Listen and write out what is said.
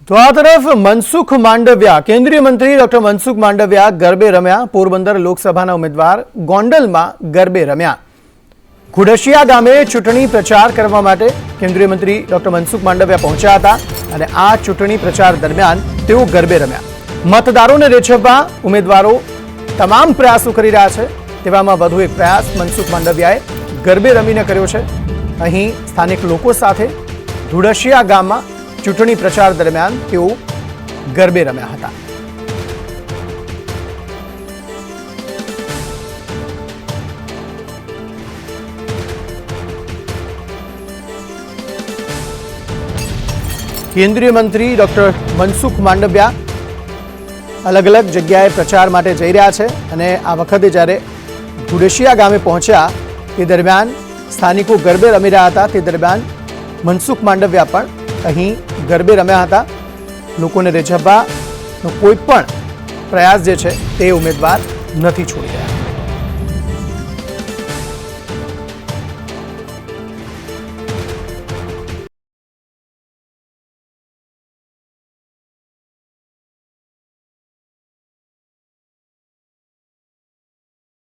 તો આ તરફ મનસુખ માંડવિયા કેન્દ્રીય મંત્રી ડોક્ટર મનસુખ માંડવિયા ગરબે રમ્યા। પોરબંદર લોકસભાના ઉમેદવાર ગોંડલમાં ગરબે રમ્યા। ઘુડશિયા ગામે ચૂંટણી પ્રચાર કરવા માટે કેન્દ્રીય મંત્રી ડોક્ટર મનસુખ માંડવિયા પહોંચ્યા હતા અને આ ચૂંટણી પ્રચાર દરમિયાન તેઓ ગરબે રમ્યા। મતદારોને રેછવવા ઉમેદવારો તમામ પ્રયાસો કરી રહ્યા છે। તેવામાં વધુ એક પ્રયાસ મનસુખ માંડવિયાએ ગરબે રમીને કર્યો છે। અહીં સ્થાનિક લોકો સાથે ઘુડશિયા ગામમાં ચૂંટણી પ્રચાર દરમિયાન તેઓ ગરબે રમ્યા હતા। કેન્દ્રીય મંત્રી ડોક્ટર મનસુખ માંડવિયા અલગ અલગ જગ્યાએ પ્રચાર માટે જઈ રહ્યા છે અને આ વખતે જ્યારે ઘુડશિયા ગામે પહોંચ્યા તે દરમિયાન સ્થાનિકો ગરબે રમી રહ્યા હતા। તે દરમિયાન મનસુખ માંડવિયા પણ અહીં ગરબે રમ્યા હતા। લોકોને રીઝવવાનો કોઈ પણ પ્રયાસ જે છે તે ઉમેદવાર નથી છોડી રહ્યા।